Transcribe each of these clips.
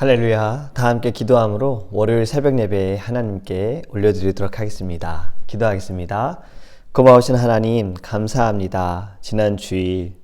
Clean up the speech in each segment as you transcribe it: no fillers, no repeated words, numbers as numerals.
할렐루야. 다 함께 기도함으로 월요일 새벽 예배에 하나님께 올려드리도록 하겠습니다. 기도하겠습니다. 고마우신 하나님 감사합니다. 지난 주일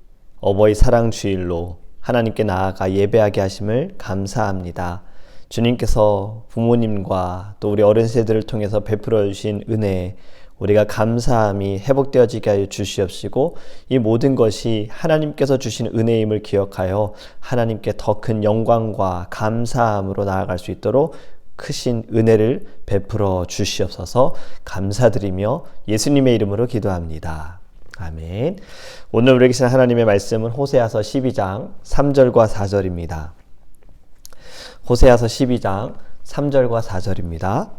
어버이 사랑 주일로 하나님께 나아가 예배하게 하심을 감사합니다. 주님께서 부모님과 또 우리 어린 세대를 통해서 베풀어 주신 은혜, 우리가 감사함이 회복되어지게 하여 주시옵시고 이 모든 것이 하나님께서 주신 은혜임을 기억하여 하나님께 더 큰 영광과 감사함으로 나아갈 수 있도록 크신 은혜를 베풀어 주시옵소서. 감사드리며 예수님의 이름으로 기도합니다. 아멘. 오늘 우리에게 주신 하나님의 말씀은 호세아서 12장 3절과 4절입니다. 호세아서 12장 3절과 4절입니다.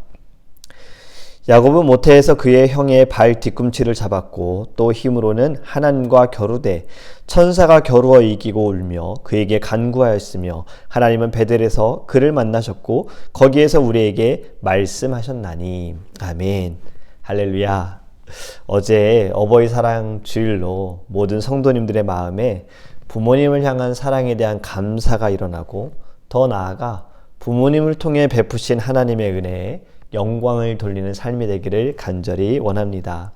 야곱은 모태에서 그의 형의 발 뒤꿈치를 잡았고 또 힘으로는 하나님과 겨루되 천사가 겨루어 이기고 울며 그에게 간구하였으며 하나님은 베델에서 그를 만나셨고 거기에서 우리에게 말씀하셨나니. 아멘. 할렐루야. 어제 어버이 사랑 주일로 모든 성도님들의 마음에 부모님을 향한 사랑에 대한 감사가 일어나고 더 나아가 부모님을 통해 베푸신 하나님의 은혜에 영광을 돌리는 삶이 되기를 간절히 원합니다.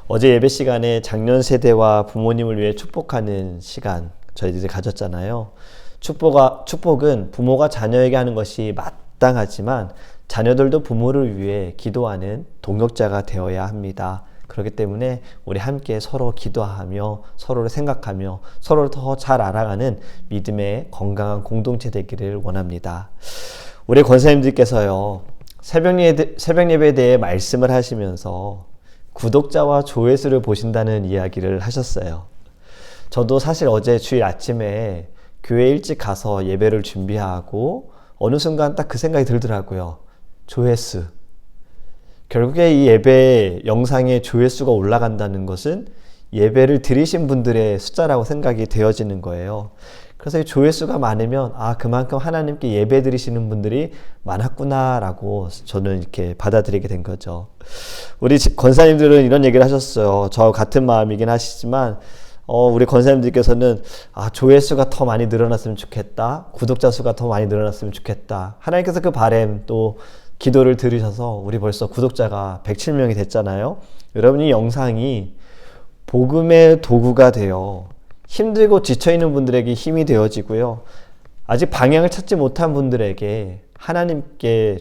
어제 예배 시간에 작년 세대와 부모님을 위해 축복하는 시간 저희들이 가졌잖아요. 축복은 부모가 자녀에게 하는 것이 마땅하지만 자녀들도 부모를 위해 기도하는 동역자가 되어야 합니다. 그렇기 때문에 우리 함께 서로 기도하며 서로를 생각하며 서로를 더 잘 알아가는 믿음의 건강한 공동체 되기를 원합니다. 우리 권사님들께서요, 새벽 예배에 대해 말씀을 하시면서 구독자와 조회수를 보신다는 이야기를 하셨어요. 저도 사실 어제 주일 아침에 교회 일찍 가서 예배를 준비하고 어느 순간 딱 그 생각이 들더라고요. 조회수. 결국에 이 예배 영상의 조회수가 올라간다는 것은 예배를 드리신 분들의 숫자라고 생각이 되어지는 거예요. 그래서 이 조회수가 많으면 그만큼 하나님께 예배 드리시는 분들이 많았구나라고 저는 이렇게 받아들이게 된 거죠. 우리 권사님들은 이런 얘기를 하셨어요. 저 같은 마음이긴 하시지만 우리 권사님들께서는 조회수가 더 많이 늘어났으면 좋겠다. 구독자 수가 더 많이 늘어났으면 좋겠다. 하나님께서 그 바람 또 기도를 들으셔서 우리 벌써 구독자가 107명이 됐잖아요. 여러분, 이 영상이 복음의 도구가 되어 힘들고 지쳐있는 분들에게 힘이 되어지고요. 아직 방향을 찾지 못한 분들에게 하나님께서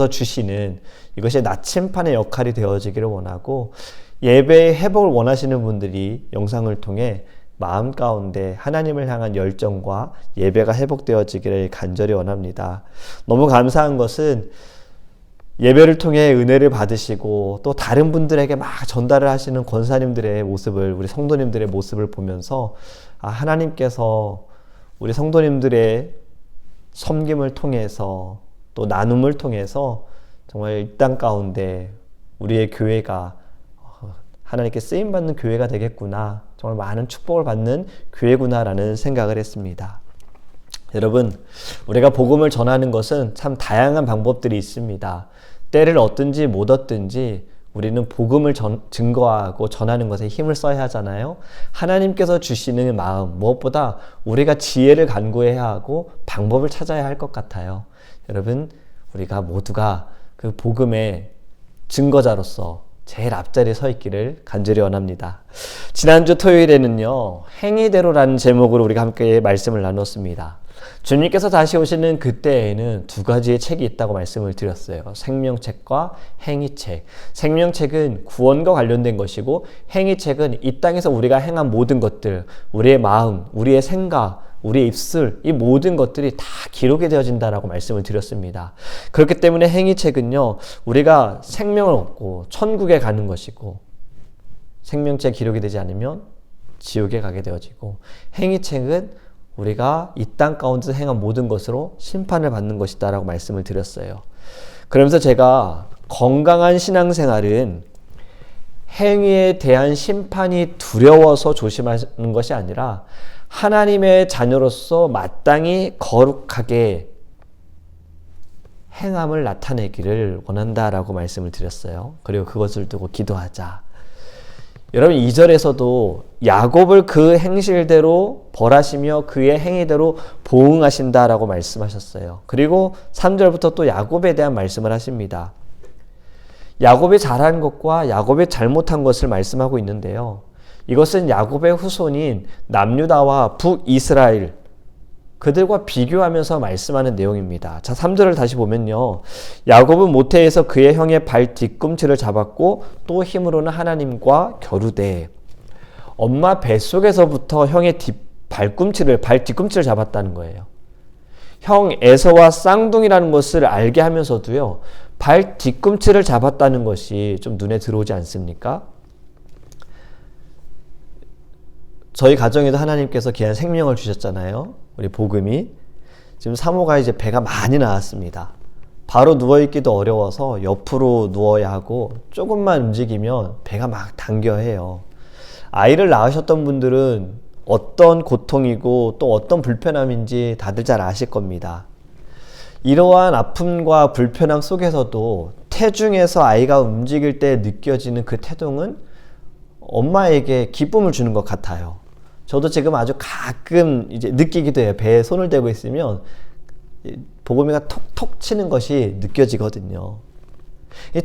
주시는 이것이 나침판의 역할이 되어지기를 원하고, 예배의 회복을 원하시는 분들이 영상을 통해 마음 가운데 하나님을 향한 열정과 예배가 회복되어지기를 간절히 원합니다. 너무 감사한 것은 예배를 통해 은혜를 받으시고 또 다른 분들에게 막 전달을 하시는 권사님들의 모습을, 우리 성도님들의 모습을 보면서 하나님께서 우리 성도님들의 섬김을 통해서 또 나눔을 통해서 정말 이 땅 가운데 우리의 교회가 하나님께 쓰임받는 교회가 되겠구나, 정말 많은 축복을 받는 교회구나라는 생각을 했습니다. 여러분, 우리가 복음을 전하는 것은 참 다양한 방법들이 있습니다. 때를 얻든지 못 얻든지 우리는 복음을 증거하고 전하는 것에 힘을 써야 하잖아요. 하나님께서 주시는 마음, 무엇보다 우리가 지혜를 간구해야 하고 방법을 찾아야 할 것 같아요. 여러분, 우리가 모두가 그 복음의 증거자로서 제일 앞자리에 서 있기를 간절히 원합니다. 지난주 토요일에는요, 행위대로라는 제목으로 우리가 함께 말씀을 나눴습니다. 주님께서 다시 오시는 그때에는 두 가지의 책이 있다고 말씀을 드렸어요. 생명책과 행위책. 생명책은 구원과 관련된 것이고, 행위책은 이 땅에서 우리가 행한 모든 것들, 우리의 마음, 우리의 생각, 우리의 입술, 이 모든 것들이 다 기록이 되어진다라고 말씀을 드렸습니다. 그렇기 때문에 행위책은요, 우리가 생명을 얻고 천국에 가는 것이고, 생명책 기록이 되지 않으면 지옥에 가게 되어지고, 행위책은 우리가 이 땅 가운데서 행한 모든 것으로 심판을 받는 것이다 라고 말씀을 드렸어요. 그러면서 제가 건강한 신앙생활은 행위에 대한 심판이 두려워서 조심하는 것이 아니라 하나님의 자녀로서 마땅히 거룩하게 행함을 나타내기를 원한다라고 말씀을 드렸어요. 그리고 그것을 두고 기도하자. 여러분 2절에서도 야곱을 그 행실대로 벌하시며 그의 행위대로 보응하신다라고 말씀하셨어요. 그리고 3절부터 또 야곱에 대한 말씀을 하십니다. 야곱이 잘한 것과 야곱이 잘못한 것을 말씀하고 있는데요. 이것은 야곱의 후손인 남유다와 북이스라엘 그들과 비교하면서 말씀하는 내용입니다. 자, 3절을 다시 보면요. 야곱은 모태에서 그의 형의 발 뒤꿈치를 잡았고 또 힘으로는 하나님과 겨루되 엄마 뱃속에서부터 형의 발 뒤꿈치를 잡았다는 거예요. 형 에서와 쌍둥이라는 것을 알게 하면서도요. 발 뒤꿈치를 잡았다는 것이 좀 눈에 들어오지 않습니까? 저희 가정에도 하나님께서 귀한 생명을 주셨잖아요. 우리 복음이. 지금 사모가 이제 배가 많이 나왔습니다. 바로 누워있기도 어려워서 옆으로 누워야 하고 조금만 움직이면 배가 막 당겨해요. 아이를 낳으셨던 분들은 어떤 고통이고 또 어떤 불편함인지 다들 잘 아실 겁니다. 이러한 아픔과 불편함 속에서도 태중에서 아이가 움직일 때 느껴지는 그 태동은 엄마에게 기쁨을 주는 것 같아요. 저도 지금 아주 가끔 이제 느끼기도 해요. 배에 손을 대고 있으면 보금이가 톡톡 치는 것이 느껴지거든요.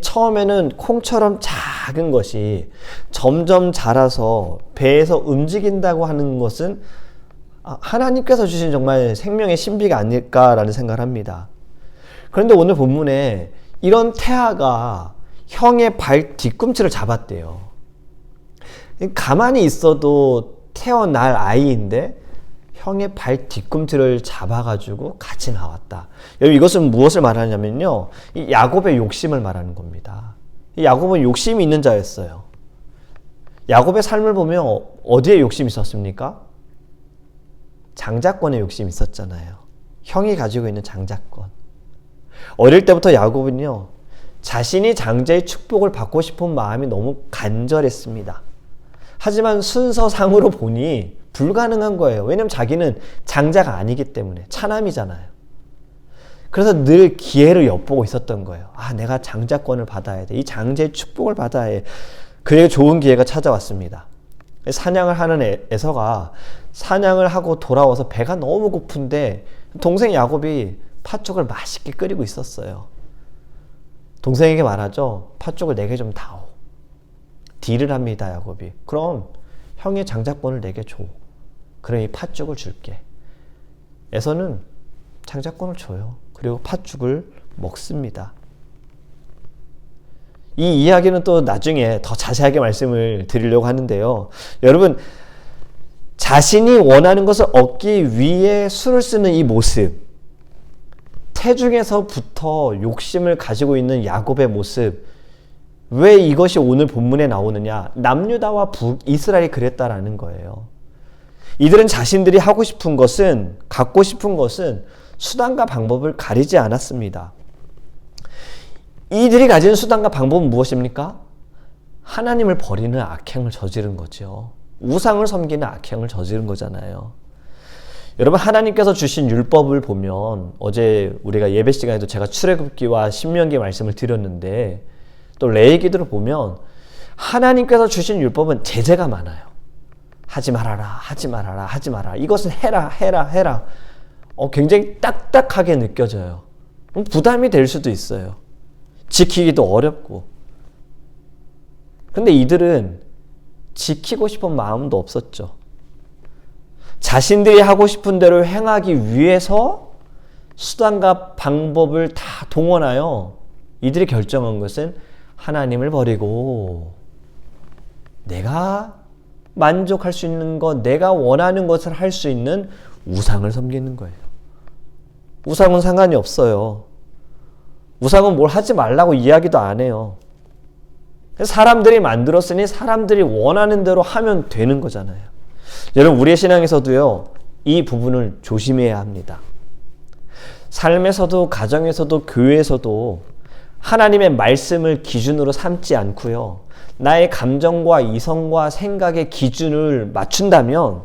처음에는 콩처럼 작은 것이 점점 자라서 배에서 움직인다고 하는 것은 하나님께서 주신 정말 생명의 신비가 아닐까라는 생각을 합니다. 그런데 오늘 본문에 이런 태아가 형의 발 뒤꿈치를 잡았대요. 가만히 있어도 태어날 아이인데 형의 발 뒤꿈치를 잡아가지고 같이 나왔다. 여러분 이것은 무엇을 말하냐면요. 이 야곱의 욕심을 말하는 겁니다. 이 야곱은 욕심이 있는 자였어요. 야곱의 삶을 보면 어디에 욕심이 있었습니까? 장자권에 욕심이 있었잖아요. 형이 가지고 있는 장자권. 어릴 때부터 야곱은요. 자신이 장자의 축복을 받고 싶은 마음이 너무 간절했습니다. 하지만 순서상으로 보니 불가능한 거예요. 왜냐하면 자기는 장자가 아니기 때문에 차남이잖아요. 그래서 늘 기회를 엿보고 있었던 거예요. 내가 장자권을 받아야 돼. 이 장자의 축복을 받아야 해. 그에게 좋은 기회가 찾아왔습니다. 사냥을 하는 에서가 사냥을 하고 돌아와서 배가 너무 고픈데 동생 야곱이 팥죽을 맛있게 끓이고 있었어요. 동생에게 말하죠. 팥죽을 내게 좀 다오. 딜을 합니다. 야곱이. 그럼 형의 장자권을 내게 줘. 그럼 이 팥죽을 줄게. 에서는 장자권을 줘요. 그리고 팥죽을 먹습니다. 이 이야기는 또 나중에 더 자세하게 말씀을 드리려고 하는데요. 여러분 자신이 원하는 것을 얻기 위해 수를 쓰는 이 모습, 태중에서부터 욕심을 가지고 있는 야곱의 모습, 왜 이것이 오늘 본문에 나오느냐? 남유다와 북이스라엘이 그랬다라는 거예요. 이들은 자신들이 하고 싶은 것은, 갖고 싶은 것은 수단과 방법을 가리지 않았습니다. 이들이 가진 수단과 방법은 무엇입니까? 하나님을 버리는 악행을 저지른 거죠. 우상을 섬기는 악행을 저지른 거잖아요. 여러분 하나님께서 주신 율법을 보면 어제 우리가 예배 시간에도 제가 출애굽기와 신명기 말씀을 드렸는데 또 레위기들을 보면 하나님께서 주신 율법은 제재가 많아요. 하지 말아라, 하지 말아라, 하지 마라. 이것은 해라, 해라, 해라. 굉장히 딱딱하게 느껴져요. 부담이 될 수도 있어요. 지키기도 어렵고. 근데 이들은 지키고 싶은 마음도 없었죠. 자신들이 하고 싶은 대로 행하기 위해서 수단과 방법을 다 동원하여 이들이 결정한 것은 하나님을 버리고 내가 만족할 수 있는 것, 내가 원하는 것을 할 수 있는 우상을 섬기는 거예요. 우상은 상관이 없어요. 우상은 뭘 하지 말라고 이야기도 안 해요. 사람들이 만들었으니 사람들이 원하는 대로 하면 되는 거잖아요. 여러분 우리의 신앙에서도요. 이 부분을 조심해야 합니다. 삶에서도 가정에서도 교회에서도 하나님의 말씀을 기준으로 삼지 않고요. 나의 감정과 이성과 생각의 기준을 맞춘다면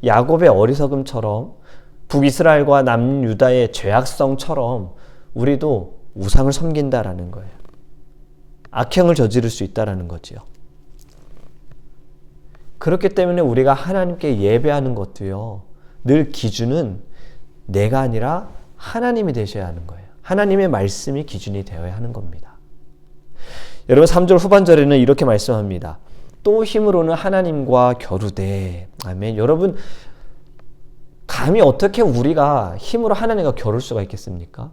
야곱의 어리석음처럼 북이스라엘과 남유다의 죄악성처럼 우리도 우상을 섬긴다라는 거예요. 악행을 저지를 수 있다라는 거지요. 그렇기 때문에 우리가 하나님께 예배하는 것도요, 늘 기준은 내가 아니라 하나님이 되셔야 하는 거예요. 하나님의 말씀이 기준이 되어야 하는 겁니다. 여러분 3절 후반절에는 이렇게 말씀합니다. 또 힘으로는 하나님과 겨루되. 아멘. 여러분 감히 어떻게 우리가 힘으로 하나님과 겨룰 수가 있겠습니까?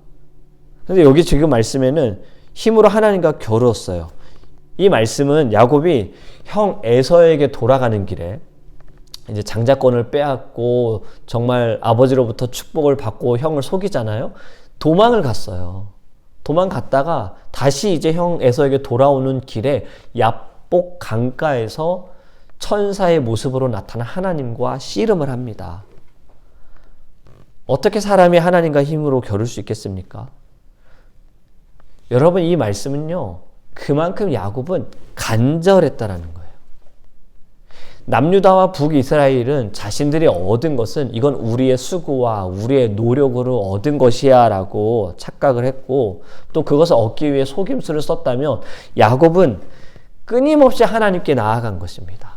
그런데 여기 지금 말씀에는 힘으로 하나님과 겨루었어요. 이 말씀은 야곱이 형 에서에게 돌아가는 길에 이제 장자권을 빼앗고 정말 아버지로부터 축복을 받고 형을 속이잖아요. 도망을 갔어요. 도망갔다가 다시 이제 형 에서에게 돌아오는 길에 야복 강가에서 천사의 모습으로 나타난 하나님과 씨름을 합니다. 어떻게 사람이 하나님과 힘으로 겨룰 수 있겠습니까? 여러분 이 말씀은요, 그만큼 야곱은 간절했다라는 거예요. 남유다와 북이스라엘은 자신들이 얻은 것은 이건 우리의 수고와 우리의 노력으로 얻은 것이야 라고 착각을 했고, 또 그것을 얻기 위해 속임수를 썼다면 야곱은 끊임없이 하나님께 나아간 것입니다.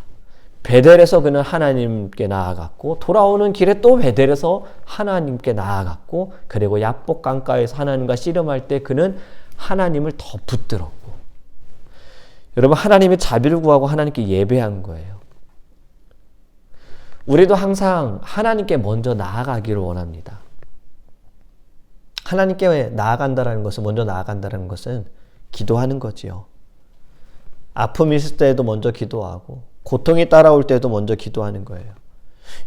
베델에서 그는 하나님께 나아갔고, 돌아오는 길에 또 베델에서 하나님께 나아갔고, 그리고 야복 강가에서 하나님과 씨름할 때 그는 하나님을 더 붙들었고, 여러분 하나님의 자비를 구하고 하나님께 예배한 거예요. 우리도 항상 하나님께 먼저 나아가기를 원합니다. 하나님께 나아간다는 것은, 먼저 나아간다는 것은 기도하는 거지요. 아픔이 있을 때에도 먼저 기도하고, 고통이 따라올 때에도 먼저 기도하는 거예요.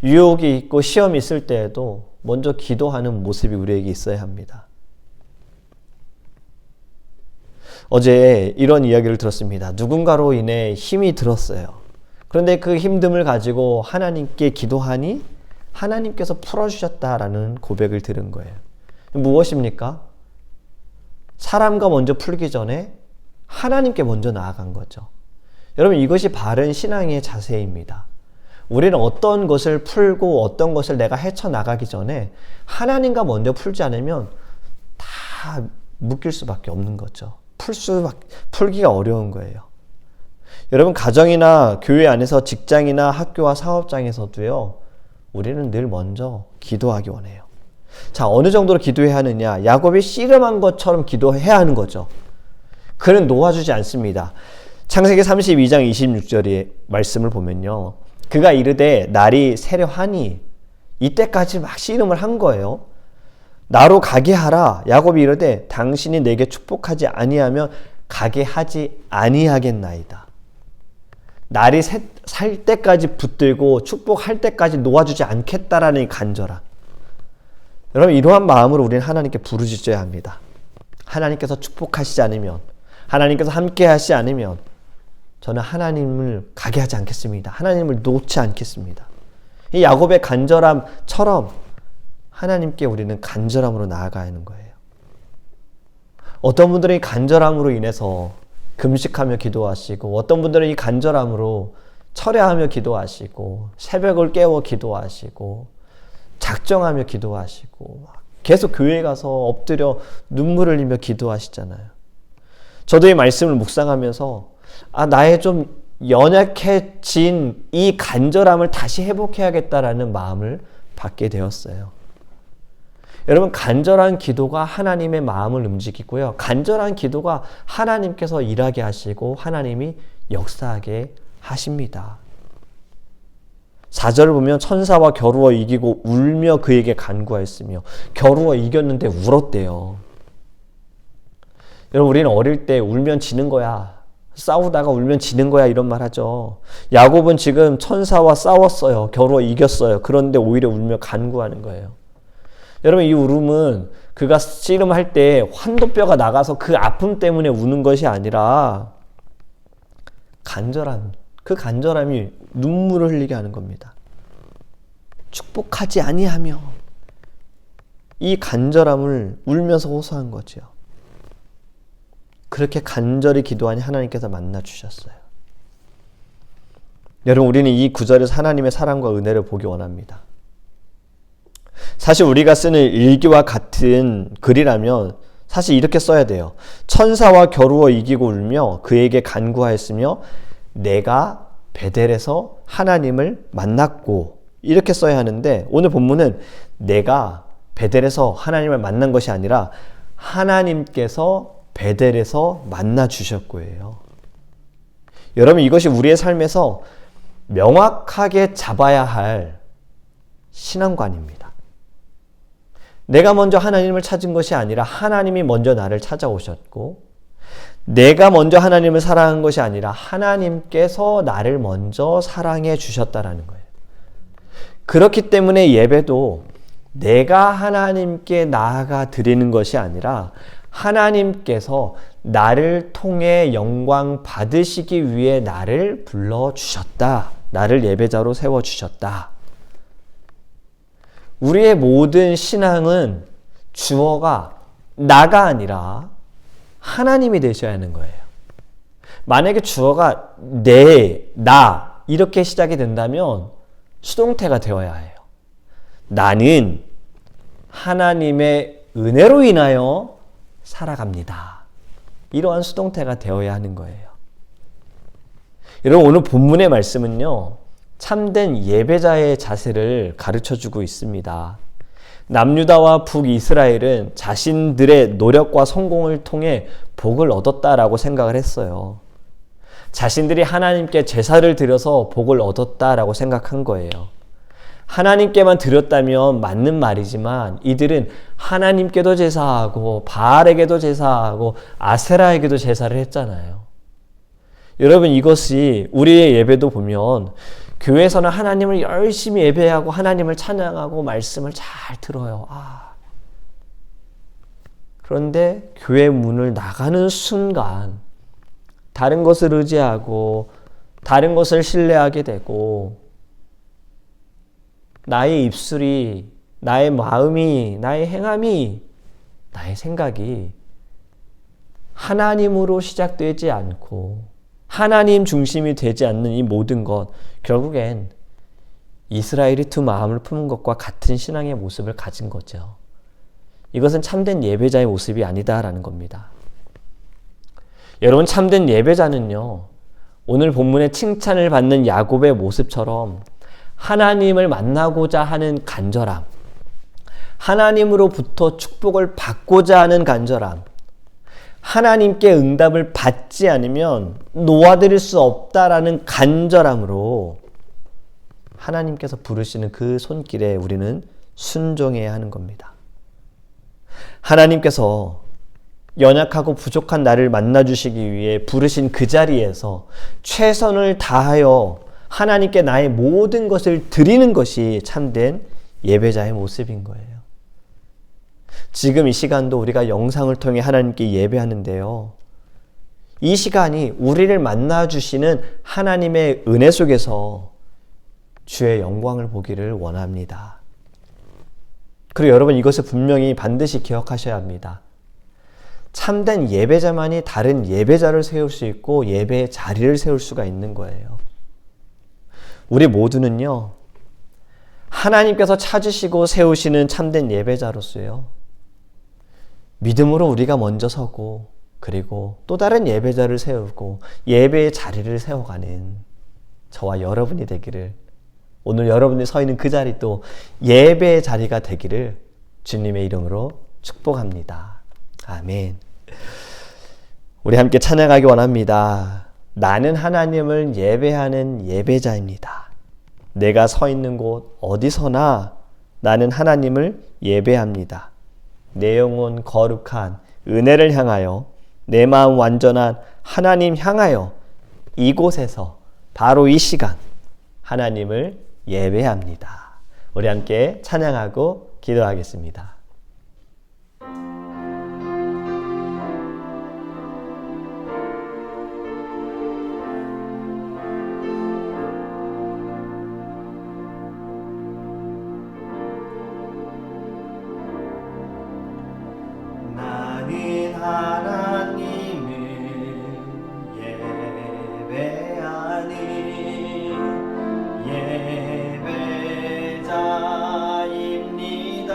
유혹이 있고 시험이 있을 때에도 먼저 기도하는 모습이 우리에게 있어야 합니다. 어제 이런 이야기를 들었습니다. 누군가로 인해 힘이 들었어요. 그런데 그 힘듦을 가지고 하나님께 기도하니 하나님께서 풀어주셨다라는 고백을 들은 거예요. 무엇입니까? 사람과 먼저 풀기 전에 하나님께 먼저 나아간 거죠. 여러분 이것이 바른 신앙의 자세입니다. 우리는 어떤 것을 풀고 어떤 것을 내가 헤쳐나가기 전에 하나님과 먼저 풀지 않으면 다 묶일 수밖에 없는 거죠. 풀기가 어려운 거예요. 여러분 가정이나 교회 안에서 직장이나 학교와 사업장에서도요, 우리는 늘 먼저 기도하기 원해요. 자, 어느 정도로 기도해야 하느냐? 야곱이 씨름한 것처럼 기도해야 하는 거죠. 그는 놓아주지 않습니다. 창세기 32장 26절의 말씀을 보면요, 그가 이르되 날이 새려하니, 이때까지 막 씨름을 한 거예요. 나로 가게 하라. 야곱이 이르되 당신이 내게 축복하지 아니하면 가게 하지 아니하겠나이다. 날이 살 때까지 붙들고 축복할 때까지 놓아주지 않겠다라는 간절함. 여러분 이러한 마음으로 우리는 하나님께 부르짖어야 합니다. 하나님께서 축복하시지 않으면, 하나님께서 함께 하시지 않으면 저는 하나님을 가게 하지 않겠습니다. 하나님을 놓지 않겠습니다. 이 야곱의 간절함처럼 하나님께 우리는 간절함으로 나아가야 하는 거예요. 어떤 분들은 이 간절함으로 인해서 금식하며 기도하시고, 어떤 분들은 이 간절함으로 철야하며 기도하시고, 새벽을 깨워 기도하시고, 작정하며 기도하시고, 계속 교회에 가서 엎드려 눈물을 흘리며 기도하시잖아요. 저도 이 말씀을 묵상하면서 나의 좀 연약해진 이 간절함을 다시 회복해야겠다라는 마음을 받게 되었어요. 여러분 간절한 기도가 하나님의 마음을 움직이고요, 간절한 기도가 하나님께서 일하게 하시고 하나님이 역사하게 하십니다. 4절을 보면 천사와 겨루어 이기고 울며 그에게 간구하였으며, 겨루어 이겼는데 울었대요. 여러분 우리는 어릴 때 울면 지는 거야, 싸우다가 울면 지는 거야 이런 말 하죠. 야곱은 지금 천사와 싸웠어요. 겨루어 이겼어요. 그런데 오히려 울며 간구하는 거예요. 여러분 이 울음은 그가 씨름할 때 환도뼈가 나가서 그 아픔 때문에 우는 것이 아니라 간절함, 그 간절함이 눈물을 흘리게 하는 겁니다. 축복하지 아니하며, 이 간절함을 울면서 호소한 거죠. 그렇게 간절히 기도하니 하나님께서 만나주셨어요. 여러분 우리는 이 구절에서 하나님의 사랑과 은혜를 보기 원합니다. 사실 우리가 쓰는 일기와 같은 글이라면 사실 이렇게 써야 돼요. 천사와 겨루어 이기고 울며 그에게 간구하였으며 내가 베델에서 하나님을 만났고 이렇게 써야 하는데 오늘 본문은 내가 베델에서 하나님을 만난 것이 아니라 하나님께서 베델에서 만나 주셨고예요. 여러분 이것이 우리의 삶에서 명확하게 잡아야 할 신앙관입니다. 내가 먼저 하나님을 찾은 것이 아니라 하나님이 먼저 나를 찾아오셨고 내가 먼저 하나님을 사랑한 것이 아니라 하나님께서 나를 먼저 사랑해 주셨다라는 거예요. 그렇기 때문에 예배도 내가 하나님께 나아가 드리는 것이 아니라 하나님께서 나를 통해 영광 받으시기 위해 나를 불러주셨다. 나를 예배자로 세워주셨다. 우리의 모든 신앙은 주어가 나가 아니라 하나님이 되셔야 하는 거예요. 만약에 주어가 나 이렇게 시작이 된다면 수동태가 되어야 해요. 나는 하나님의 은혜로 인하여 살아갑니다. 이러한 수동태가 되어야 하는 거예요. 여러분 오늘 본문의 말씀은요. 참된 예배자의 자세를 가르쳐주고 있습니다. 남유다와 북이스라엘은 자신들의 노력과 성공을 통해 복을 얻었다라고 생각을 했어요. 자신들이 하나님께 제사를 드려서 복을 얻었다라고 생각한 거예요. 하나님께만 드렸다면 맞는 말이지만 이들은 하나님께도 제사하고 바알에게도 제사하고 아세라에게도 제사를 했잖아요. 여러분 이것이 우리의 예배도 보면 교회에서는 하나님을 열심히 예배하고 하나님을 찬양하고 말씀을 잘 들어요. 그런데 교회 문을 나가는 순간 다른 것을 의지하고 다른 것을 신뢰하게 되고 나의 입술이, 나의 마음이, 나의 행함이, 나의 생각이 하나님으로 시작되지 않고 하나님 중심이 되지 않는 이 모든 것, 결국엔 이스라엘이 두 마음을 품은 것과 같은 신앙의 모습을 가진 거죠. 이것은 참된 예배자의 모습이 아니다라는 겁니다. 여러분 참된 예배자는요. 오늘 본문에 칭찬을 받는 야곱의 모습처럼 하나님을 만나고자 하는 간절함, 하나님으로부터 축복을 받고자 하는 간절함, 하나님께 응답을 받지 않으면 놓아드릴 수 없다라는 간절함으로 하나님께서 부르시는 그 손길에 우리는 순종해야 하는 겁니다. 하나님께서 연약하고 부족한 나를 만나주시기 위해 부르신 그 자리에서 최선을 다하여 하나님께 나의 모든 것을 드리는 것이 참된 예배자의 모습인 거예요. 지금 이 시간도 우리가 영상을 통해 하나님께 예배하는데요. 이 시간이 우리를 만나주시는 하나님의 은혜 속에서 주의 영광을 보기를 원합니다. 그리고 여러분 이것을 분명히 반드시 기억하셔야 합니다. 참된 예배자만이 다른 예배자를 세울 수 있고 예배의 자리를 세울 수가 있는 거예요. 우리 모두는요. 하나님께서 찾으시고 세우시는 참된 예배자로서요. 믿음으로 우리가 먼저 서고 그리고 또 다른 예배자를 세우고 예배의 자리를 세워가는 저와 여러분이 되기를, 오늘 여러분이 서 있는 그 자리 또 예배의 자리가 되기를 주님의 이름으로 축복합니다. 아멘. 우리 함께 찬양하기 원합니다. 나는 하나님을 예배하는 예배자입니다. 내가 서 있는 곳 어디서나 나는 하나님을 예배합니다. 내 영혼 거룩한 은혜를 향하여 내 마음 완전한 하나님 향하여 이곳에서 바로 이 시간 하나님을 예배합니다. 우리 함께 찬양하고 기도하겠습니다. 예배자입니다.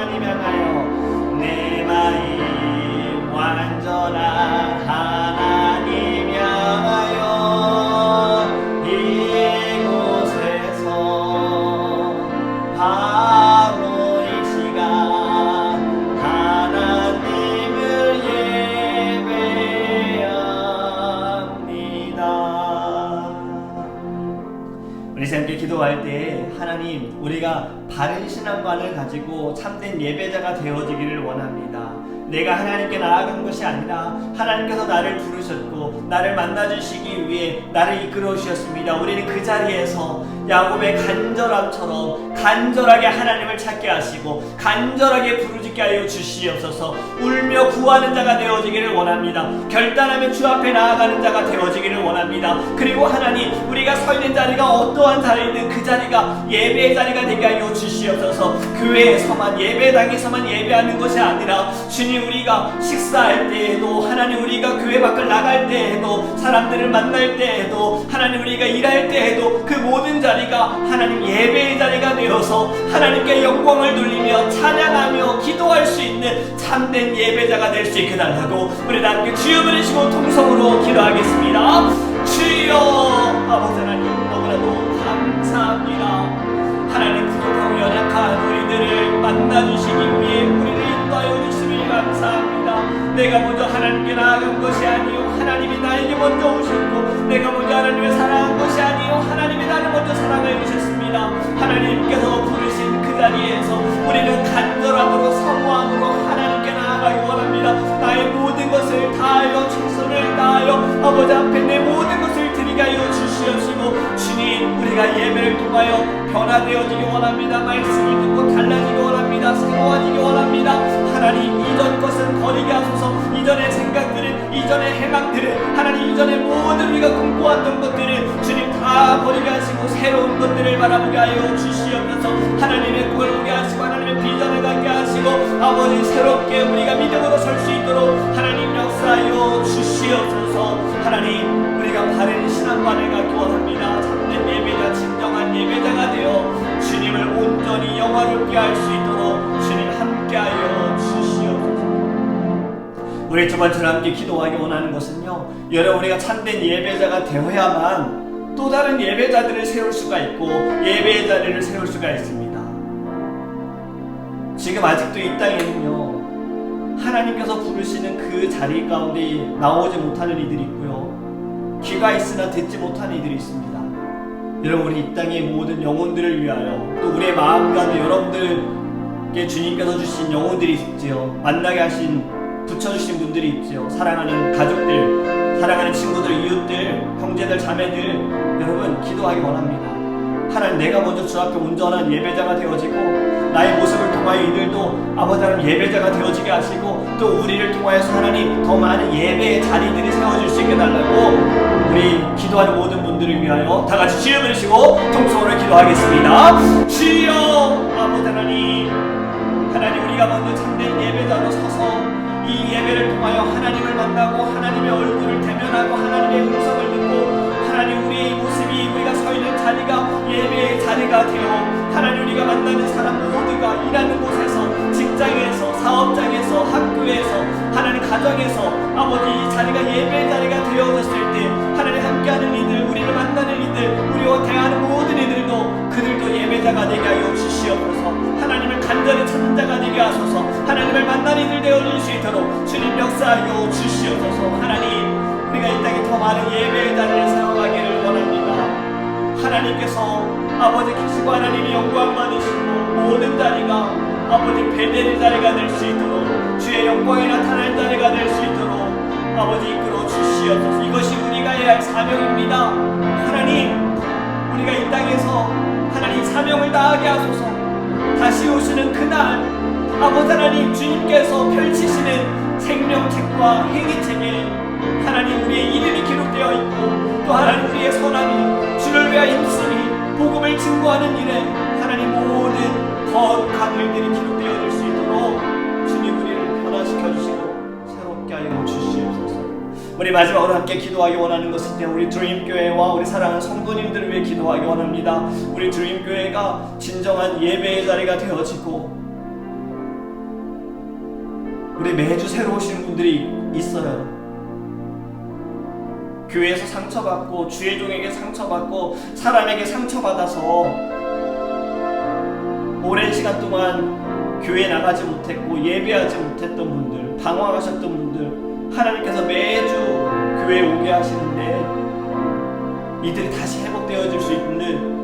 하나님 향하여 내 마음 완전한 하나님 향하여 이곳에서 바로 이 시간 하나님을 예배합니다. 우리 함께 기도할 때 하나님, 우리가 바른 신앙관을 가지고 참된 예배자가 되어지기를 원합니다. 내가 하나님께 나아간 것이 아니라 하나님께서 나를 부르셨고 나를 만나주시기 위해 나를 이끌어 주셨습니다. 우리는 그 자리에서 야곱의 간절함처럼 간절하게 하나님을 찾게 하시고 간절하게 부르짖게 하여 주시옵소서. 울며 구하는 자가 되어지기를 원합니다. 결단하며 주 앞에 나아가는 자가 되어지기를 원합니다. 그리고 하나님, 우리가 서 있는 자리가 어떠한 자리이든 그 자리가 예배의 자리가 되게 하여 주시옵소서. 교회에서만 예배당에서만 예배하는 것이 아니라 주님, 우리가 식사할 때에도 하나님, 우리가 교회 밖을 나갈 때에도 사람들을 만날 때에도 하나님, 우리가 일할 때에도 그 모든 자리가 하나님 예배의 자리가 되어서 하나님께 영광을 돌리며 찬양하며 기도할 수 있는 참된 예배자가 될 수 있게 달라고 우리 다 함께 주여 부르시고 통성으로 기도하겠습니다. 주여 아버지 하나님, 너무나도 감사합니다. 하나님, 부족하고 연약한 우리들을 만나주시기 위해 우리를 인도하여 주시길 감사합니다. 내가 먼저 하나님께 나아간 것이 아니요 하나님이 나에게 먼저 오셨고, 내가 먼저 하나님을 사랑한 것이 아니요 하나님이 나를 먼저 사랑해 주셨습니다. 하나님께서 부르신 그 자리에서 우리는 간절함으로 사모함으로 하나님께 나아가기 원합니다. 나의 모든 것을 다하여 최선을 다하여 아버지 앞에 내 모든 것을 드리게 하여 주시옵시고, 주님, 우리가 예배를 통하여 변화되어지기 원합니다. 말씀을 듣고 달라지기 원합니다. 새로워지기 원합니다. 하나님, 이전 것은 버리게 하소서. 이전의 생각들을, 이전의 행악들을, 하나님, 이전의 모든 우리가 꿈꿔왔던 것들을 주님 다 버리게 하시고 새로운 것들을 바라보게 하여 주시옵소서. 하나님의 꿈을 보게 하시고 하나님의 비전을 갖게 하시고 아버지, 새롭게 우리가 믿음으로 설 수 있도록 하나님 역사하여 주시옵소서. 하나님, 우리가 바른 신앙관을 갖기 원합니다. 참된 예배자, 진정한 예배자가 되어 주님을 온전히 영화롭게 할 수 있도록 주님 함께하여 주시옵소서. 우리 두 번째로 함께 기도하기 원하는 것은요, 여러분, 우리가 참된 예배자가 되어야만 또 다른 예배자들을 세울 수가 있고 예배의 자리를 세울 수가 있습니다. 지금 아직도 이 땅에는요, 하나님께서 부르시는 그 자리 가운데 나오지 못하는 이들이 있고요, 귀가 있으나 듣지 못하는 이들이 있습니다. 여러분, 우리 이 땅의 모든 영혼들을 위하여 또 우리의 마음 가운데 여러분들께 주님께서 주신 영혼들이 있지요. 만나게 하신, 붙여주신 분들이 있지요. 사랑하는 가족들, 사랑하는 친구들, 이웃들, 형제들, 자매들, 여러분 기도하기 원합니다. 하나님, 내가 먼저 주 앞에 온전한 예배자가 되어지고 나의 모습을 통하여 이들도 아버지 하나님 예배자가 되어지게 하시고 또 우리를 통하여서 하나님 더 많은 예배의 자리들이 세워질 수 있게 달라고 우리 기도하는 모든 분들을 위하여 다 같이 주여 부르시고 통성으로 기도하겠습니다. 주여 아버지 하나님, 하나님, 우리가 먼저 참된 예배자로 서서 이 예배를 통하여 하나님을 만나고 하나님의 얼굴을 대면하고 하나님의 음성을 듣고 하나님, 우리의 모습이 우리가 서 있는 자리가 예배의 자리가 되어 하나님, 우리가 만나는 사람 모두가 일하는 곳에서, 직장에서, 사업장에서, 학교에서, 하나님 가정에서 아버지 이 자리가 예배의 자리가 되어졌을 때 하나님 함께하는 이들, 우리를 만나는 이들, 우리와 대하는 모든 이들도 그들도 예배자가 되게 하여 주시옵소서. 하나님을 간절히 찾는 자가 되게 하소서. 하나님을 만나는 이들 되어줄 수 있도록 주님 역사하여 주시옵소서. 하나님, 우리가 이 땅에 더 많은 예배의 자리를 세워가기를 원합니다. 하나님께서 아버지 계시고 하나님이 영광 받으시고 모든 자리가 아버지 베델의 자리가 될 수 있도록 주의 영광이 나타날 자리가 될 수 있도록 아버지 이끌어 주시옵소서. 이것이 우리가 해야 할 사명입니다. 하나님, 우리가 이 땅에서 하나님 사명을 다하게 하소서. 다시 오시는 그날 아버지 하나님, 주님께서 펼치시는 생명책과 행위책에 하나님 우리의 이름이 기록되어 있고 또 하나님 우리의 선함이 주를 위하여 힘쓰니 복음을 증거하는 일에 하나님 모든 거룩한 일들이 기록되어 질 수 있도록 주님 우리를 변화시켜 주시고 새롭게 하여 주시옵소서. 우리 마지막으로 함께 기도하기 원하는 것은요, 우리 드림교회와 우리 사랑하는 성도님들을 위해 기도하기 원합니다. 우리 드림교회가 진정한 예배의 자리가 되어지고 우리 매주 새로 오시는 분들이 있어요. 교회에서 상처받고 주의 종에게 상처받고 사람에게 상처받아서 오랜 시간 동안 교회에 나가지 못했고 예배하지 못했던 분들, 방황하셨던 분들, 하나님께서 매주 교회에 오게 하시는데 이들이 다시 회복되어질 수 있는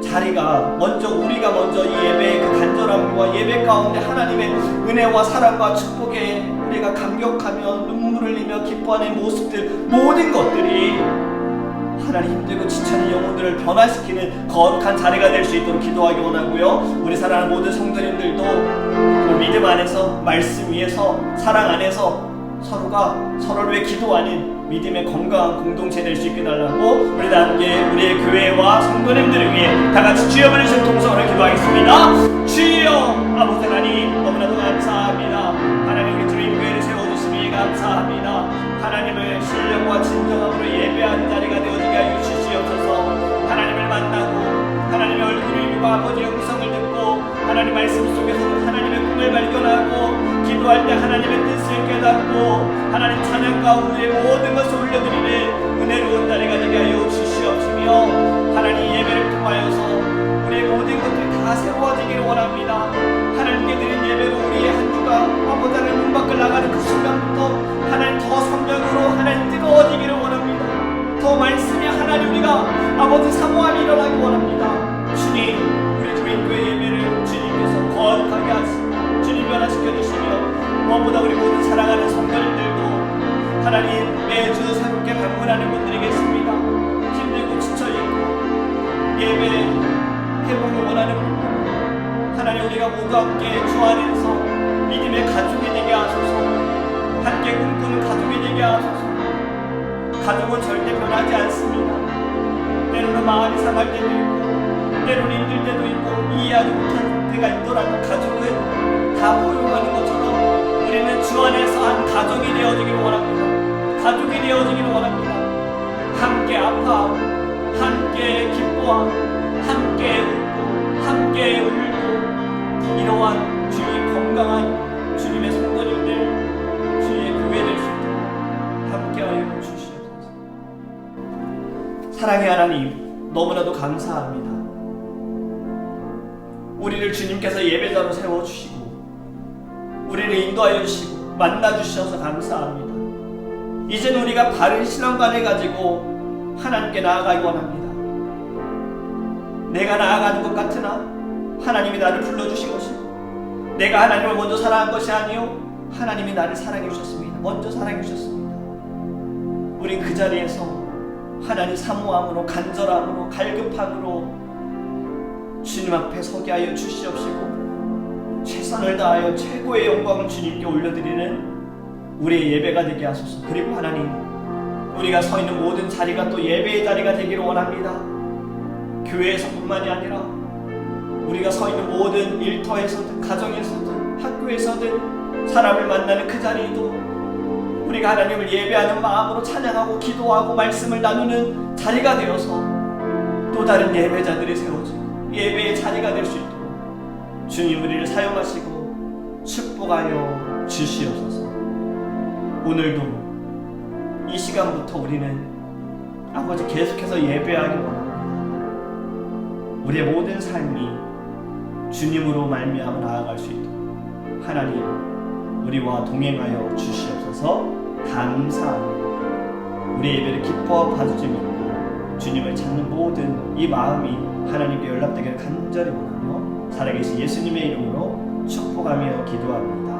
자리가 우리가 먼저 이 예배의 그 간절함과 예배 가운데 하나님의 은혜와 사랑과 축복에 우리가 감격하며 눈물을 흘리며 기뻐하는 모습들, 모든 것들이 하나님 힘들고 지쳐있는 영혼들을 변화시키는 거룩한 자리가 될 수 있도록 기도하기 원하고요. 우리 사랑하는 모든 성도님들도 믿음 안에서, 말씀 위에서, 사랑 안에서 서로가 서로를 위해 기도하는 믿음의 건강한 공동체 될 수 있게 달라고 우리 다 함께 우리의 교회와 성도님들을 위해 다같이 주여 부르신 동성으로 기도하겠습니다. 주여 아버지 하나님, 너무나도 감사합니다. 하나님 우리 주님 교회를 세워주시니 감사합니다. 하나님을 신령과 진정함으로 예배하는 자리가 되어지게 하여 주시옵소서. 하나님을 만나고 하나님의 얼굴을 보고 아버지의 음성을 듣고 하나님 말씀 속에서 하나님의 꿈을 발견하고 기도할 때 하나님의 뜻을 깨닫고 하나님 찬양 가운데 모든 것을 올려드리는 은혜로운 자리가 되게 하여 주시옵시며 하나님 예배를 통하여서 우리의 모든 것들이 다 새로워지기를 원합니다. 하나님께 드린 예배로 우리의 한 주가 아버지 하나님 문 밖을 나가는 그 순간부터 하나님 더 성령으로 하나님 뜨거워지기를 원합니다. 더 말씀이 하나님 우리가 아버지 사모함이 일어나기 원합니다. 주님, 우리 주님교회 예배를 주님께서 거룩하게 하시고 주님 변화시켜 주시며 무엇보다 우리 모든 사랑하는 성도님들도 하나님 매주 새롭게 방문하는 분들이 계십니다. 힘들고 지쳐있고 예배 회복을 원하는 분들, 하나님 우리가 모두 함께 주 안에서 믿음의 가족이 되게 하소서. 함께 꿈꾸는 가족이 되게 하소서. 가족은 절대 변하지 않습니다. 때로는 마음이 상할 때도 있고 때로는 힘들 때도 있고 이해하지 못할 때가 있더라도 가족은 다 포용하는 것처럼 우리는 주 안에서 한 가족이 되어지기를 원합니다. 가족이 되어지기를 원합니다. 함께 아파하고 함께 기뻐하고 함께 웃고 함께 울고 이러한 주의 건강한 주님의 성도님들 주의 교회 될 수 있도록 함께하여 주시옵소서. 사랑의 하나님, 너무나도 감사합니다. 우리를 주님께서 예배자로 세워주시고 우리를 인도하여 주시고 만나주셔서 감사합니다. 이제는 우리가 바른 신앙관을 가지고 하나님께 나아가기 원합니다. 내가 나아가는 것 같으나 하나님이 나를 불러주신 것이고 내가 하나님을 먼저 사랑한 것이 아니요 하나님이 나를 사랑해 주셨습니다. 먼저 사랑해 주셨습니다. 우리 그 자리에서 하나님 사모함으로 간절함으로 갈급함으로 주님 앞에 서게 하여 주시옵시고 최선을 다하여 최고의 영광을 주님께 올려드리는 우리의 예배가 되게 하소서. 그리고 하나님, 우리가 서 있는 모든 자리가 또 예배의 자리가 되기를 원합니다. 교회에서뿐만이 아니라 우리가 서 있는 모든 일터에서든 가정에서든 학교에서든 사람을 만나는 그 자리도 우리가 하나님을 예배하는 마음으로 찬양하고 기도하고 말씀을 나누는 자리가 되어서 또 다른 예배자들이 세워지고 예배의 자리가 될 수 있도록 주님 우리를 사용하시고 축복하여 주시옵소서. 오늘도 이 시간부터 우리는 아버지 계속해서 예배하기 원합니다. 우리의 모든 삶이 주님으로 말미암아 나아갈 수 있도록 하나님 우리와 동행하여 주시옵소서. 감사합니다. 우리의 예배를 기뻐 봐주지 믿고 주님을 찾는 모든 이 마음이 하나님께 연락되기를 간절히 원하며 살아계신 예수님의 이름으로 축복하며 기도합니다.